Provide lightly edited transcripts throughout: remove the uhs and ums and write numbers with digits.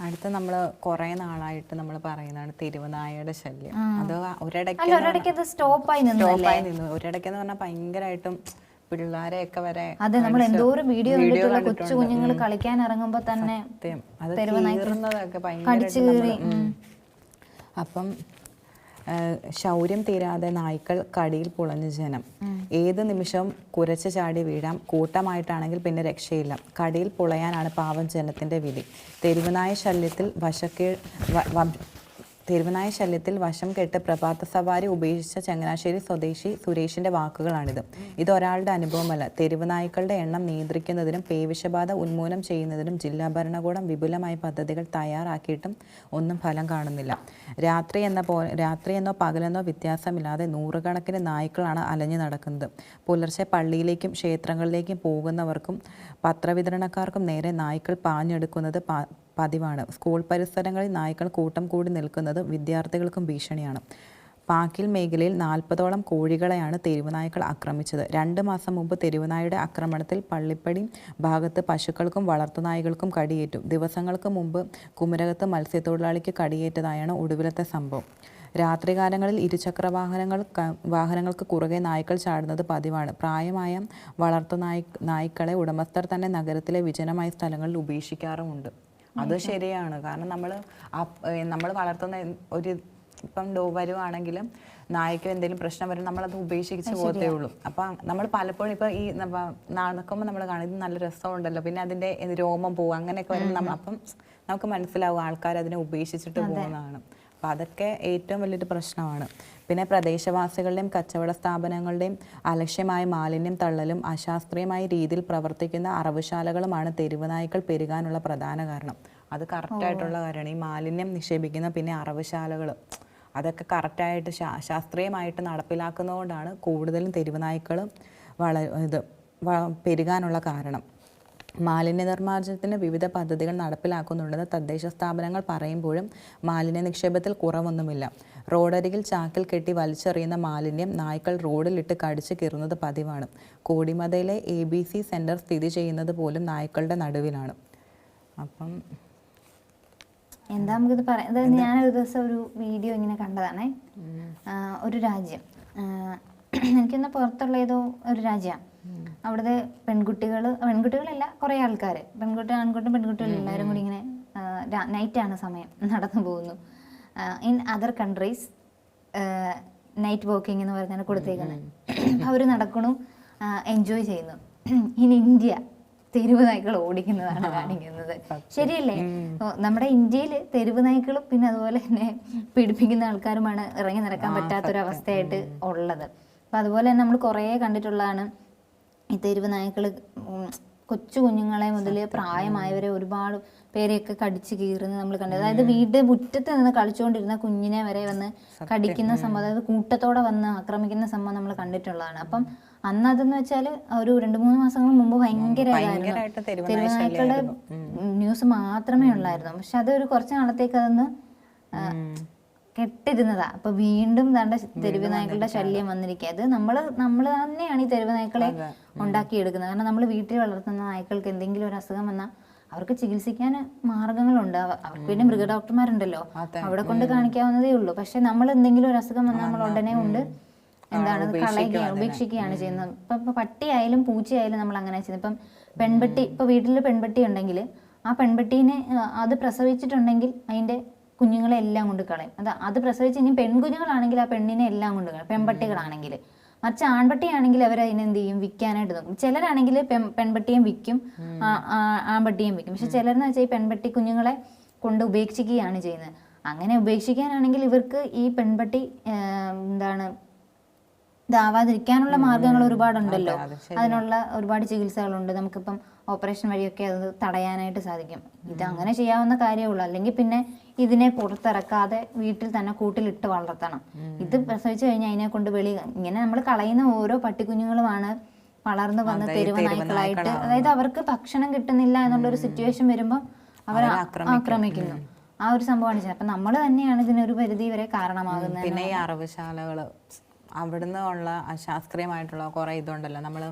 അടുത്ത നമ്മൾ കുറെ നാളായിട്ട് നമ്മൾ പറയുന്നതാണ് തെരുവുനായയുടെ ശല്യം. അത് ഒരിടയ്ക്ക് സ്റ്റോപ്പായി നിന്നു. ഒരിടയ്ക്കെന്ന് പറഞ്ഞാൽ ഭയങ്കരമായിട്ടും പിള്ളേരെയൊക്കെ വരെ അതെ, നമ്മൾ എന്തോരം വീഡിയോ കണ്ടിട്ടുള്ള കൊച്ചു കുഞ്ഞുങ്ങൾ കളിക്കാൻ ഇറങ്ങുമ്പോ തന്നെ അത് കീറുന്നതൊക്കെ ഭയങ്കര. അപ്പം ശൗര്യം തീരാതെ നായ്ക്കൾ കടിയിൽ പുളഞ്ഞ ജനം. ഏത് നിമിഷവും കുരച്ചു ചാടി വീഴാം. കൂട്ടമായിട്ടാണെങ്കിൽ പിന്നെ രക്ഷയില്ല. കടിയിൽ പുളയാനാണ് പാവം ജനത്തിന്റെ വിധി. തെരുവുനായ ശല്യത്തിൽ വശം കെട്ട് പ്രഭാത സവാരി ഉപേക്ഷിച്ച ചങ്ങനാശ്ശേരി സ്വദേശി സുരേഷിന്റെ വാക്കുകളാണിത്. ഇതൊരാളുടെ അനുഭവമല്ല. തെരുവുനായ്ക്കളുടെ എണ്ണം നിയന്ത്രിക്കുന്നതിനും പേവിഷബാധ ഉന്മൂലനം ചെയ്യുന്നതിനും ജില്ലാ ഭരണകൂടം വിപുലമായ പദ്ധതികൾ തയ്യാറാക്കിയിട്ടും ഒന്നും ഫലം കാണുന്നില്ല. രാത്രിയെന്നോ പകലെന്നോ വ്യത്യാസമില്ലാതെ നൂറുകണക്കിന് നായ്ക്കളാണ് അലഞ്ഞു നടക്കുന്നത്. പുലർച്ചെ പള്ളിയിലേക്കും ക്ഷേത്രങ്ങളിലേക്കും പോകുന്നവർക്കും പത്രവിതരണക്കാർക്കും നേരെ നായ്ക്കൾ പാഞ്ഞെടുക്കുന്നത് പതിവാണ്. സ്കൂൾ പരിസരങ്ങളിൽ നായ്ക്കൾ കൂട്ടം കൂടി നിൽക്കുന്നത് വിദ്യാർത്ഥികൾക്കും ഭീഷണിയാണ്. പാക്കിൽ മേഖലയിൽ 40ഓളം കോഴികളെയാണ് തെരുവുനായ്ക്കൾ ആക്രമിച്ചത്. 2 മാസം മുമ്പ് തെരുവുനായയുടെ ആക്രമണത്തിൽ പള്ളിപ്പടി ഭാഗത്ത് പശുക്കൾക്കും വളർത്തുനായ്ക്കൾക്കും കടിയേറ്റു. ദിവസങ്ങൾക്ക് മുമ്പ് കുമരകത്ത് മത്സ്യത്തൊഴിലാളിക്ക് കടിയേറ്റതായാണ് ഒടുവിലത്തെ സംഭവം. രാത്രികാലങ്ങളിൽ ഇരുചക്ര വാഹനങ്ങൾക്ക് കുറുകെ നായ്ക്കൾ ചാടുന്നത് പതിവാണ്. പ്രായമായ നായ്ക്കളെ ഉടമസ്ഥർ തന്നെ നഗരത്തിലെ വിജനമായ സ്ഥലങ്ങളിൽ ഉപേക്ഷിക്കാറുമുണ്ട്. അത് ശരിയാണ്. കാരണം നമ്മൾ വളർത്തുന്ന ഇപ്പം വരുവാണെങ്കിലും നായ്ക്ക് എന്തെങ്കിലും പ്രശ്നം വരും, നമ്മളത് ഉപേക്ഷിച്ച് പോകത്തേ ഉള്ളൂ. അപ്പം നമ്മൾ പലപ്പോഴും ഇപ്പം ഈ നടക്കുമ്പോൾ നമ്മൾ കാണും ഇത് നല്ല രസമുണ്ടല്ലോ, പിന്നെ അതിൻ്റെ രോമം പോവും, അങ്ങനെയൊക്കെ വരുമ്പോൾ അപ്പം നമുക്ക് മനസ്സിലാവും ആൾക്കാർ അതിനെ ഉപേക്ഷിച്ചിട്ട് പോകുന്നതാണ്. അപ്പം അതൊക്കെ ഏറ്റവും വലിയൊരു പ്രശ്നമാണ്. പിന്നെ പ്രദേശവാസികളുടെയും കച്ചവട സ്ഥാപനങ്ങളുടെയും അലക്ഷ്യമായ മാലിന്യം തള്ളലും അശാസ്ത്രീയമായ രീതിയിൽ പ്രവർത്തിക്കുന്ന അറവുശാലകളുമാണ് തെരുവുനായ്ക്കൾ പെരുകാനുള്ള പ്രധാന കാരണം. അത് കറക്റ്റായിട്ടുള്ള കാര്യമാണ്. ഈ മാലിന്യം നിക്ഷേപിക്കുന്ന പിന്നെ അറവുശാലകൾ അതൊക്കെ കറക്റ്റായിട്ട് ശാസ്ത്രീയമായിട്ട് നടപ്പിലാക്കുന്നതുകൊണ്ടാണ് കൂടുതലും തെരുവുനായ്ക്കൾ പെരുകാനുള്ള കാരണം. മാലിന്യ നിർമ്മാർജ്ജനത്തിന് വിവിധ പദ്ധതികൾ നടപ്പിലാക്കുന്നുണ്ടെന്ന് തദ്ദേശ സ്ഥാപനങ്ങൾ പറയുമ്പോഴും മാലിന്യ നിക്ഷേപത്തിൽ കുറവൊന്നുമില്ല. റോഡരികിൽ ചാക്കിൽ കെട്ടി വലിച്ചെറിയുന്ന മാലിന്യം നായ്ക്കൾ റോഡിലിട്ട് കടിച്ചു കീറുന്നത് പതിവാണ്. കോടിമതയിലെ ABC സെന്റർ സ്ഥിതി ചെയ്യുന്നത് പോലും നായ്ക്കളുടെ നടുവിലാണ്. അപ്പം എന്താ നമുക്കിത് പറയാം. ഞാനൊരു ദിവസം ഒരു വീഡിയോ ഇങ്ങനെ കണ്ടതാണേ. ഒരു രാജ്യം, എനിക്കൊന്ന് പുറത്തുള്ള ഏതോ ഒരു രാജ്യമാണ്. അവിടുത്തെ പെൺകുട്ടികളല്ല കുറേ ആൾക്കാർ, ആൺകുട്ടും പെൺകുട്ടികളും എല്ലാവരും കൂടി ഇങ്ങനെ നൈറ്റാണ് സമയം നടന്നു പോകുന്നു. In other countries night walking എന്ന് പറഞ്ഞാൽ കൊടുത്തേക്കുന്നത്. അവർ നടക്കണു, എൻജോയ് ചെയ്യുന്നു. ഇൻ ഇന്ത്യ തെരുവ് നായ്ക്കൾ ഓടിക്കുന്നതാണ് കാണിക്കുന്നത്. ശരിയല്ലേ? നമ്മുടെ ഇന്ത്യയിൽ തെരുവ് നായ്ക്കളും പിന്നെ അതുപോലെ തന്നെ പീഡിപ്പിക്കുന്ന ആൾക്കാരുമാണ് ഇറങ്ങി നടക്കാൻ പറ്റാത്തൊരവസ്ഥയായിട്ട് ഉള്ളത്. അപ്പം അതുപോലെ തന്നെ നമ്മൾ കുറേ കണ്ടിട്ടുള്ളതാണ് ഈ തെരുവ് നായ്ക്കൾ കൊച്ചു കുഞ്ഞുങ്ങളെ മുതൽ പ്രായമായവരെ ഒരുപാട് പേരെയൊക്കെ കടിച്ച് കീറുന്നത് നമ്മൾ കണ്ടത്. അതായത് വീട് മുറ്റത്ത് നിന്ന് കളിച്ചുകൊണ്ടിരുന്ന കുഞ്ഞിനെ വരെ വന്ന് കടിക്കുന്ന സംഭവം, അതായത് കൂട്ടത്തോടെ വന്ന് ആക്രമിക്കുന്ന സംഭവം നമ്മൾ കണ്ടിട്ടുള്ളതാണ്. അപ്പം അന്ന് അതെന്ന് വെച്ചാൽ ഒരു 2-3 മാസങ്ങൾ മുമ്പ് ഭയങ്കരമായിരുന്നു. തെരുവ് നായ്ക്കളുടെ ന്യൂസ് മാത്രമേ ഉള്ളായിരുന്നു. പക്ഷെ അതൊരു കുറച്ച് നാളത്തേക്ക് അതൊന്ന് കെട്ടിരുന്നതാ. അപ്പൊ വീണ്ടും തെരുവ് നായ്ക്കളുടെ ശല്യം വന്നിരിക്കുക. അത് നമ്മൾ തന്നെയാണ് ഈ തെരുവ് നായ്ക്കളെ ഉണ്ടാക്കിയെടുക്കുന്നത്. കാരണം നമ്മൾ വീട്ടിൽ വളർത്തുന്ന നായ്ക്കൾക്ക് എന്തെങ്കിലും ഒരു അസുഖം വന്നാൽ അവർക്ക് ചികിത്സിക്കാൻ മാർഗങ്ങളുണ്ട്. അവർക്ക് പിന്നെ മൃഗ ഡോക്ടർമാരുണ്ടല്ലോ, അവിടെ കൊണ്ട് കാണിക്കാവുന്നതേ ഉള്ളൂ. പക്ഷെ നമ്മൾ എന്തെങ്കിലും ഒരു അസുഖം വന്നാൽ നമ്മൾ ഉടനെ കൊണ്ട് ഉപേക്ഷിക്കുകയാണ് ചെയ്യുന്നത്. ഇപ്പൊ പട്ടിയായാലും പൂച്ചയായാലും നമ്മൾ അങ്ങനെ ചെയ്യുന്നത്. ഇപ്പം ഇപ്പൊ വീട്ടിൽ പെൺപട്ടി ഉണ്ടെങ്കിൽ ആ പെൺപട്ടീനെ അത് പ്രസവിച്ചിട്ടുണ്ടെങ്കിൽ അതിന്റെ കുഞ്ഞുങ്ങളെ എല്ലാം കൊണ്ട് കളയും. അത് പ്രസവിച്ച് ഇനി പെൺകുഞ്ഞുങ്ങളാണെങ്കിൽ ആ പെണ്ണിനെ എല്ലാം കൊണ്ട് കളയും. പെൺപട്ടികളാണെങ്കിൽ. മറിച്ച് ആൺപട്ടിയാണെങ്കിൽ അവരതിനെ എന്ത് ചെയ്യും, വിൽക്കാനായിട്ട് നോക്കും. ചിലരാണെങ്കിൽ പെൺപട്ടിയും വിൽക്കും, ആൺപട്ടിയും വിൽക്കും. പക്ഷെ ചിലരെന്ന് വെച്ചാൽ ഈ പെൺപട്ടി കുഞ്ഞുങ്ങളെ കൊണ്ട് ഉപേക്ഷിക്കുകയാണ് ചെയ്യുന്നത്. അങ്ങനെ ഉപേക്ഷിക്കാനാണെങ്കിൽ ഇവർക്ക് ഈ പെൺപട്ടി ഇതാവാതിരിക്കാനുള്ള മാർഗങ്ങൾ ഒരുപാടുണ്ടല്ലോ. അതിനുള്ള ഒരുപാട് ചികിത്സകളുണ്ട്. നമുക്കിപ്പം ഓപ്പറേഷൻ വഴിയൊക്കെ അത് തടയാനായിട്ട് സാധിക്കും. ഇത് അങ്ങനെ ചെയ്യാവുന്ന കാര്യമുള്ളൂ. അല്ലെങ്കിൽ പിന്നെ ഇതിനെ പുറത്തിറക്കാതെ വീട്ടിൽ തന്നെ കൂട്ടിലിട്ട് വളർത്തണം. ഇത് പ്രസവിച്ചു കഴിഞ്ഞാൽ അതിനെ കൊണ്ട് ഇങ്ങനെ നമ്മൾ കളയുന്ന ഓരോ പട്ടിക്കുഞ്ഞുങ്ങളുമാണ് വളർന്നു വന്ന് തെരുവ് നായ്ക്കളായിട്ട്. അതായത് അവർക്ക് ഭക്ഷണം കിട്ടുന്നില്ല എന്നുള്ളൊരു സിറ്റുവേഷൻ വരുമ്പോൾ അവർ ആക്രമിക്കുന്നു. ആ ഒരു സംഭവമാണ് ചെയ്യുന്നത്. അപ്പം നമ്മൾ തന്നെയാണ് ഇതിനൊരു പരിധി വരെ കാരണമാകുന്നത്. പിന്നെ ഈ അറവുശാലകള് അവിടുന്ന് ഉള്ള അശാസ്ത്രീയമായിട്ടുള്ള കുറേ ഇതുണ്ടല്ലോ, നമ്മൾ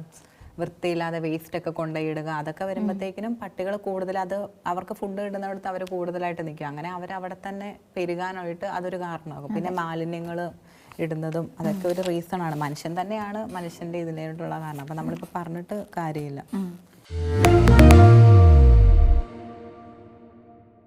വൃത്തിയില്ലാതെ വേസ്റ്റ് ഒക്കെ കൊണ്ടുപോയിടുക, അതൊക്കെ വരുമ്പോഴത്തേക്കിനും പട്ടികൾ കൂടുതൽ അത് അവർക്ക് ഫുഡ് ഇടുന്നിടത്ത് അവർ കൂടുതലായിട്ട് നിൽക്കും. അങ്ങനെ അവരവിടെ തന്നെ പെരുകാനായിട്ട് അതൊരു കാരണമാകും. പിന്നെ മാലിന്യങ്ങൾ ഇടുന്നതും അതൊക്കെ ഒരു റീസൺ ആണ്. മനുഷ്യൻ തന്നെയാണ് മനുഷ്യൻ്റെ ഇതിനായിട്ടുള്ള കാരണം. അപ്പം നമ്മളിപ്പോൾ പറഞ്ഞിട്ട് കാര്യമില്ല.